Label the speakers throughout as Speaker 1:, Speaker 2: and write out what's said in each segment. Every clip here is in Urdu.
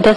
Speaker 1: 10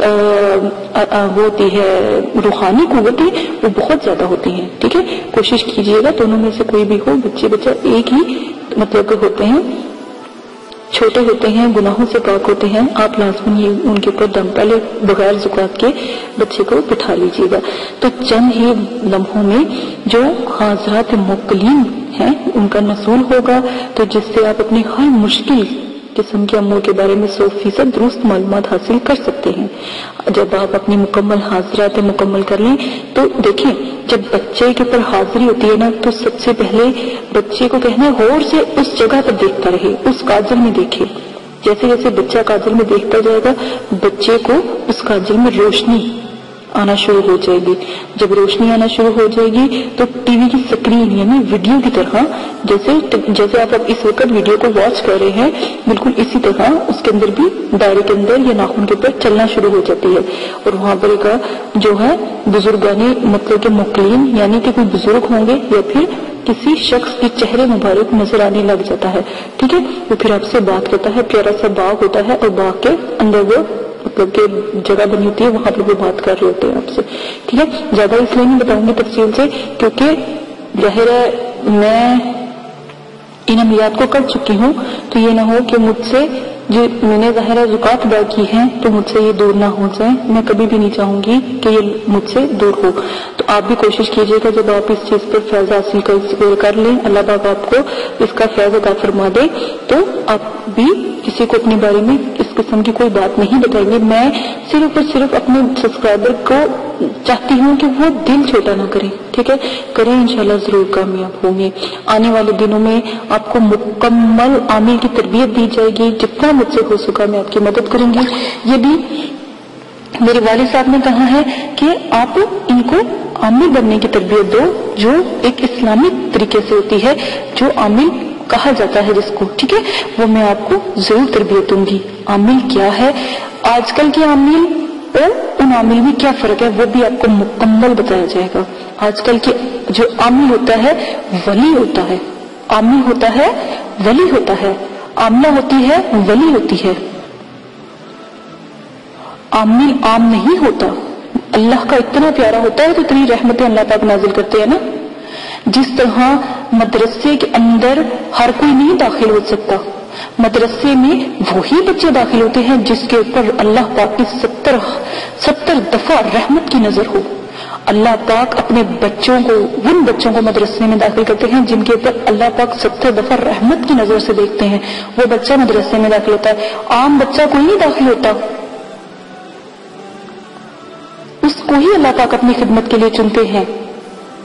Speaker 1: وہ ہوتی ہے روحانی قوتیں وہ بہت زیادہ ہوتی ہیں. ٹھیک ہے، کوشش کیجیے گا دونوں میں سے کوئی بھی ہو، بچہ ایک ہی مطلب کہ ہوتے ہیں، چھوٹے ہوتے ہیں، گناہوں سے پاک ہوتے ہیں، آپ لازمی ان کے اوپر دم پہلے بغیر زکوٰۃ کے بچے کو بٹھا لیجیے گا. تو چند ہی لمحوں میں جو حاضرات موکلین ہیں ان کا نزول ہوگا، تو جس سے آپ اپنی ہر مشکل قسم کے امور کے بارے میں 100% درست معلومات حاصل کر سکتے ہیں. جب آپ اپنی مکمل حاضرات مکمل کر لیں تو دیکھیں، جب بچے کے اوپر حاضری ہوتی ہے نا، تو سب سے پہلے بچے کو کہنا ہے غور سے اس جگہ پر دیکھتا رہے، اس کاجل میں دیکھے. جیسے جیسے بچہ کاجل میں دیکھتا جائے گا، بچے کو اس کاجل میں روشنی آنا شروع ہو جائے گی. جب روشنی آنا شروع ہو جائے گی تو ٹی وی کی سکرین یعنی ویڈیو کی طرح، جیسے آپ اس وقت ویڈیو کو واچ کر رہے ہیں، بالکل اسی طرح اس کے اندر بھی دائرے کے اندر یا ناخن کے اوپر چلنا شروع ہو جاتی ہے. اور وہاں پر کا جو ہے بزرگانی مطلب کہ مقلین یعنی کہ کوئی بزرگ ہوں گے یا پھر کسی شخص کے چہرے مبارک نظر آنے لگ جاتا ہے. ٹھیک ہے، وہ پھر آپ سے بات کرتا ہے، پیارا سا باغ ہوتا ہے اور باغ کے اندر وہ مطلب کہ جگہ بنی ہوتی ہے، وہاں پر وہ بات کر رہے ہوتے ہیں آپ سے. ٹھیک ہے، زیادہ اس لیے نہیں بتاؤں گی تفصیل سے کیونکہ ظاہر ہے میں ان عملیات کو کر چکی ہوں، تو یہ نہ ہو کہ مجھ سے جو میں نے ظاہر زکوٰۃ ادا کی ہے تو مجھ سے یہ دور نہ ہو جائے. میں کبھی بھی نہیں چاہوں گی کہ یہ مجھ سے دور ہو. تو آپ بھی کوشش کیجیے گا جب آپ اس چیز پر فیض حاصل کر لیں، اللہ پاک آپ کو اس کا فیض عطا فرما دے، تو آپ بھی کسی کو اپنے بارے میں اس قسم کی کوئی بات نہیں بتائیں گے. میں صرف اور صرف اپنے سبسکرائبر کو چاہتی ہوں کہ وہ دل چھوٹا نہ کریں. ٹھیک ہے، کریں، انشاءاللہ ضرور کامیاب ہوں گے. آنے والے دنوں میں آپ کو مکمل عامل کی تربیت دی جائے گی. جتنا مجھ سے ہو سکا میں آپ کی مدد کروں گی. یہ بھی میرے والد صاحب نے کہا ہے کہ آپ ان کو عامل بننے کی تربیت دو، جو ایک اسلامی طریقے سے ہوتی ہے، جو عامل کہا جاتا ہے جس کو. ٹھیک ہے، وہ میں آپ کو ضرور تربیت دوں گی. عامل کیا ہے، آج کل کے عامل اور ان عامل میں کیا فرق ہے، وہ بھی آپ کو مکمل بتایا جائے گا. آج کل کے جو عامل ہوتا ہے ولی ہوتا ہے، عامل ہوتا ہے ولی ہوتا ہے، عاملہ ہوتی ہے ولی ہوتی ہے. عامل عام نہیں ہوتا. اللہ کا اتنا پیارا ہوتا ہے تو اتنی رحمتیں اللہ پاک نازل کرتے ہیں نا. جس طرح مدرسے کے اندر ہر کوئی نہیں داخل ہو سکتا، مدرسے میں وہی بچے داخل ہوتے ہیں جس کے اوپر اللہ پاک کی 70 دفعہ رحمت کی نظر ہو. اللہ پاک اپنے بچوں کو، ان بچوں کو مدرسے میں داخل کرتے ہیں جن کے اوپر اللہ پاک 70 دفعہ رحمت کی نظر سے دیکھتے ہیں. وہ بچہ مدرسے میں داخل ہوتا ہے. عام بچہ کوئی نہیں داخل ہوتا، اس کو ہی اللہ پاک اپنی خدمت کے لیے چنتے ہیں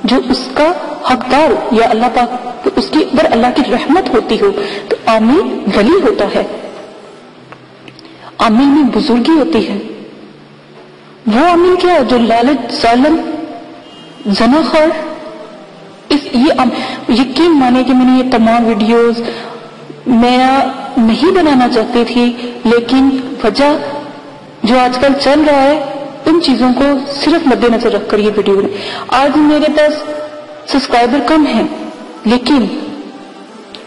Speaker 1: جو اس کا حقدار یا اللہ پاک اس کے اوپر اللہ کی رحمت ہوتی ہو. تو عامل ولی ہوتا ہے، عامل میں بزرگی ہوتی ہے. وہ عامل کیا جو لالچ، ظالم، زناخوار، یقین مانے کہ میں نے یہ تمام ویڈیوز میں نہیں بنانا چاہتی تھی، لیکن وجہ جو آج کل چل رہا ہے ان چیزوں کو صرف مد نظر رکھ کر یہ ویڈیو بنائی. آج میرے پاس سبسکرائبر کم ہیں، لیکن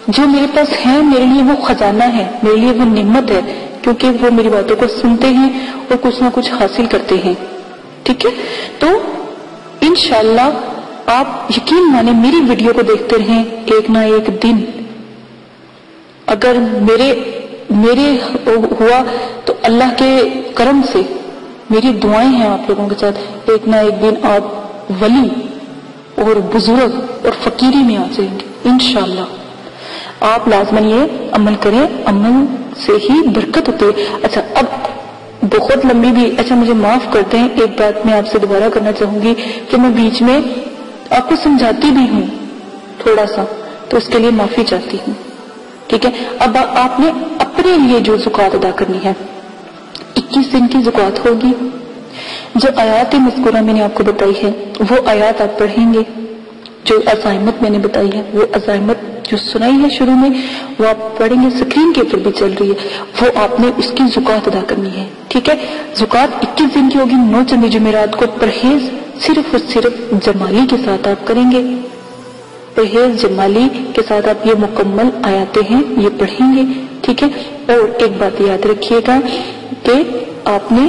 Speaker 1: جو میرے پاس ہیں میرے لیے وہ خزانہ ہے، میرے لیے وہ نعمت ہے، کیونکہ وہ میری باتوں کو سنتے ہیں اور کچھ نہ کچھ حاصل کرتے ہیں. ٹھیک ہے، تو انشاءاللہ آپ یقین مانے میری ویڈیو کو دیکھتے رہیں. ایک نہ ایک دن اگر میرے ہوا تو اللہ کے کرم سے میری دعائیں ہیں آپ لوگوں کے ساتھ، ایک نہ ایک دن آپ ولی اور بزرگ اور فقیری میں آ جائیں گے انشاءاللہ. آپ لازمن یہ عمل کریں، عمل سے ہی برکت ہوتی ہے. اچھا، اب بہت لمبی بھی، اچھا مجھے معاف کر دیں، ایک بات میں آپ سے دوبارہ کرنا چاہوں گی کہ میں بیچ میں آپ کو سمجھاتی بھی ہوں تھوڑا سا، تو اس کے لیے معافی چاہتی ہوں. ٹھیک ہے، اب آپ نے اپنے لیے جو زکوٰۃ ادا کرنی ہے، 21 دن کی زکوٰۃ ہوگی. جو آیات مذکورہ میں نے آپ کو بتائی ہے وہ آیات آپ پڑھیں گے. جو عزائمت میں نے بتائی ہے وہ عزائمت جو سنائی ہے شروع میں وہ آپ پڑھیں گے، اسکرین کے اوپر بھی چل رہی ہے، وہ آپ نے اس کی زکوٰۃ ادا کرنی ہے. ٹھیک ہے، زکوٰۃ 21 دن کی ہوگی. 9 چندی جمعرات کو پرہیز صرف اور صرف جمالی کے ساتھ آپ کریں گے. پرہیز جمالی کے ساتھ آپ یہ مکمل آیاتیں ہیں یہ پڑھیں گے. ٹھیک ہے، اور ایک بات یاد رکھیے گا کہ آپ نے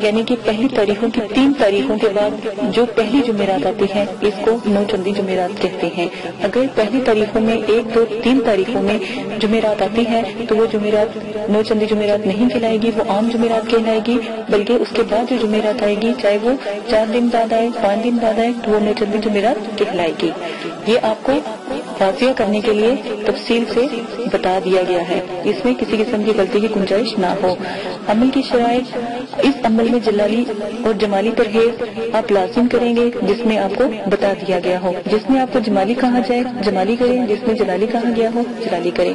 Speaker 1: یعنی کہ پہلی تاریخوں کی 3 تاریخوں کے بعد جو پہلی جمعرات آتی ہے اس کو نوچندی جمعرات کہتے ہیں۔ اگر پہلی تاریخوں میں 1، 2، 3 تاریخوں میں جمعرات آتی ہے تو وہ جمعرات نوچندی جمعرات نہیں کہلائے گی، وہ عام جمعرات کہلائے گی، بلکہ اس کے بعد جو جمعرات آئے گی چاہے وہ 4 دن بعد آئے، 5 دن بعد آئے، تو وہ نوچندی جمعرات کہلائے گی۔ یہ آپ کو واضح کرنے کے لیے تفصیل سے بتا دیا گیا ہے، اس میں کسی قسم کی غلطی کی گنجائش نہ ہو۔ عمل کی شرائط، اس عمل میں جلالی اور جمالی پرہیز آپ لازم کریں گے جس میں آپ کو بتا دیا گیا ہو۔ جس میں آپ کو جمالی کہا جائے جمالی کریں، جس میں جلالی کہا گیا ہو جلالی کریں۔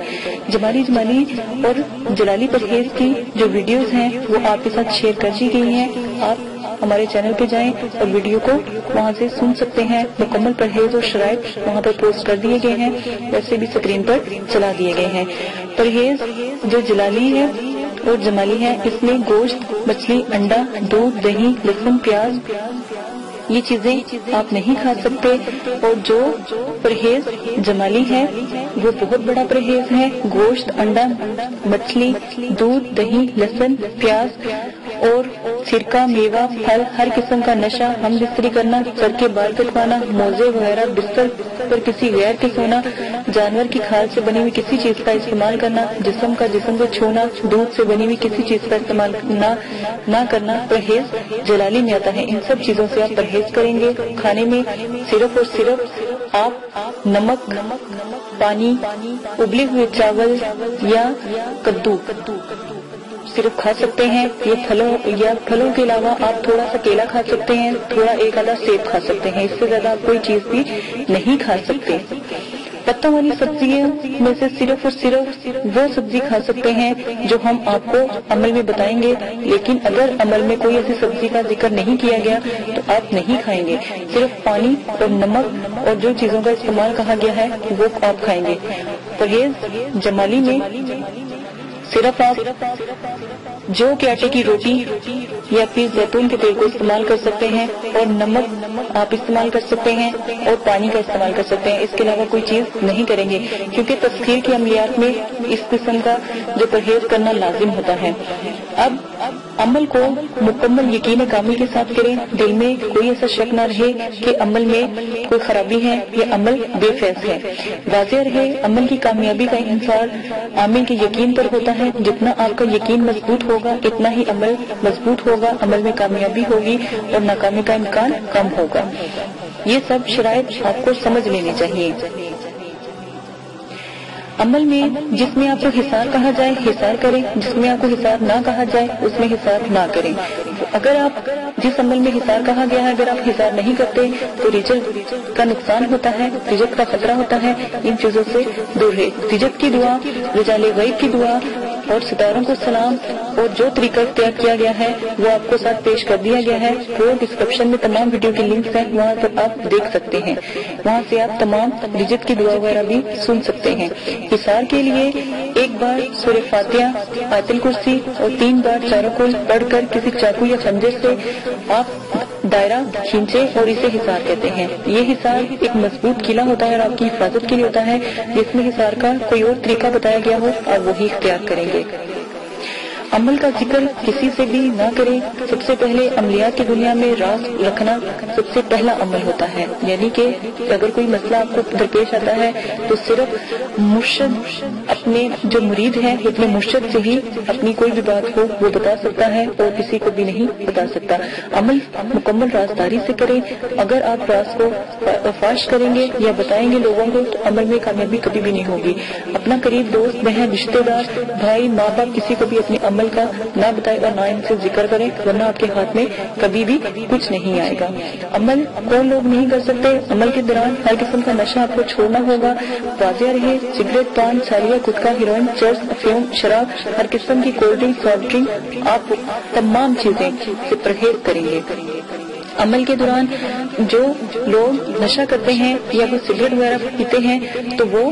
Speaker 1: جمالی اور جلالی پرہیز کی جو ویڈیوز ہیں وہ آپ کے ساتھ شیئر کر دی گئی ہیں، آپ ہمارے چینل پہ جائیں اور ویڈیو کو وہاں سے سن سکتے ہیں۔ مکمل پرہیز اور شرائط وہاں پر پوسٹ کر دیے گئے ہیں، ویسے بھی اسکرین پر چلا دیے گئے ہیں۔ پرہیز جو جلالی ہے اور جمالی ہے، اس میں گوشت، مچھلی، انڈا، دودھ، دہی، لہسن، پیاز، یہ چیزیں آپ نہیں کھا سکتے۔ اور جو پرہیز جمالی ہے وہ بہت بڑا پرہیز ہے۔ گوشت، انڈا، مچھلی، دودھ، دہی، لہسن، پیاز اور سرکہ، میوہ، پھل، ہر قسم کا نشہ، ہم بستری کرنا، سر کے بال کٹوانا، موزے وغیرہ، بستر پر کسی غیر کے سونا، جانور کی کھال سے بنی ہوئی کسی چیز کا استعمال کرنا، جسم کو چھونا، دودھ سے بنی ہوئی کسی چیز کا استعمال نہ کرنا پرہیز جلالی میں آتا ہے۔ ان سب چیزوں سے آپ پرہیز کریں گے۔ کھانے میں صرف اور صرف آپ نمک، پانی، ابلے ہوئے چاول یا کدو صرف کھا سکتے ہیں۔ یہ پھلوں کے علاوہ آپ تھوڑا سا کیلا کھا سکتے ہیں، تھوڑا ایک آدھا سیب کھا سکتے ہیں، اس سے زیادہ آپ کوئی چیز بھی نہیں کھا سکتے۔ پتوں والی سبزیوں میں سے صرف اور صرف وہ سبزی کھا سکتے ہیں جو ہم آپ کو عمل میں بتائیں گے، لیکن اگر عمل میں کوئی ایسی سبزی کا ذکر نہیں کیا گیا تو آپ نہیں کھائیں گے۔ صرف پانی اور نمک اور جو چیزوں کا استعمال کہا گیا ہے وہ آپ کھائیں گے۔ پرہیز جمالی میں صرف آپ جو کہ آٹے کی روٹی یا پھر زیتون کے تیل کو استعمال کر سکتے ہیں، اور نمک آپ استعمال کر سکتے ہیں اور پانی کا استعمال کر سکتے ہیں، اس کے علاوہ کوئی چیز نہیں کریں گے، کیونکہ تسخیر کی عملیات میں اس قسم کا جو پرہیز کرنا لازم ہوتا ہے۔ اب عمل کو مکمل یقین کامل کے ساتھ کریں، دل میں کوئی ایسا شک نہ رہے کہ عمل میں کوئی خرابی ہے یا عمل بے فیض ہے۔ واضح رہے عمل کی کامیابی کا انحصار عامل کے یقین پر ہوتا ہے۔ جتنا آپ کا یقین مضبوط ہوگا اتنا ہی عمل مضبوط ہوگا، عمل میں کامیابی ہوگی اور ناکامی کا امکان کم ہوگا۔ یہ سب شرائط آپ کو سمجھ لینی چاہیے۔ عمل میں جس میں آپ کو حصار کہا جائے حصار کریں، جس میں آپ کو حصار نہ کہا جائے اس میں حصار نہ کریں۔ اگر آپ جس عمل میں حصار کہا گیا ہے اگر آپ حصار نہیں کرتے تو رزق کا نقصان ہوتا ہے، رزق کا خطرہ ہوتا ہے۔ ان چیزوں سے دور ہے۔ رزق کی دعا، رجال غیب کی دعا اور ستاروں کو سلام اور جو طریقہ اختیار کیا گیا ہے وہ آپ کو ساتھ پیش کر دیا گیا ہے۔ وہ ڈسکرپشن میں تمام ویڈیو کے لنکس ہیں، وہاں پر آپ دیکھ سکتے ہیں، وہاں سے آپ تمام رزق کی دعا وغیرہ بھی سن سکتے ہیں۔ حصار کے لیے ایک بار سورہ فاتحہ، آیت الکرسی اور 3 بار چاروں کو پڑھ کر کسی چاقو یا خنجر سے آپ دائرہ کھینچے اور اسے حصار کہتے ہیں۔ یہ حصار ایک مضبوط قلعہ ہوتا ہے اور آپ کی حفاظت کے لیے ہوتا ہے۔ جس میں حصار کا کوئی اور طریقہ بتایا گیا ہو آپ وہی اختیار کریں گے۔ عمل کا ذکر کسی سے بھی نہ کریں۔ سب سے پہلے عملیات کی دنیا میں راز رکھنا سب سے پہلا عمل ہوتا ہے، یعنی کہ اگر کوئی مسئلہ آپ کو درپیش آتا ہے تو صرف مرشد اپنے جو مرید ہے اپنے مرشد سے ہی اپنی کوئی بھی بات ہو وہ بتا سکتا ہے اور کسی کو بھی نہیں بتا سکتا۔ عمل مکمل رازداری سے کریں۔ اگر آپ راز کو فاش کریں گے یا بتائیں گے لوگوں کو تو عمل میں کامیابی کبھی بھی نہیں ہوگی۔ اپنا قریب دوست، بہن، رشتے دار، بھائی، ماں باپ کسی کو بھی اپنے عمل کا نہ بتائے گا، نہ ان سے ذکر کرے، ورنہ آپ کے ہاتھ میں کبھی بھی کچھ نہیں آئے گا۔ عمل کون لوگ نہیں کر سکتے؟ عمل کے دوران ہر قسم کا نشہ آپ کو چھوڑنا ہوگا۔ واضح رہے سگریٹ، پان، سالیہ، گٹکا، ہیروئن، چرس، افیون، شراب، ہر قسم کی کولڈ ڈرنک، سافٹ ڈرنک، آپ تمام چیزیں سے پرہیز کریں گے۔ عمل کے دوران جو لوگ نشہ کرتے ہیں یا وہ سگریٹ وغیرہ پیتے ہیں تو وہ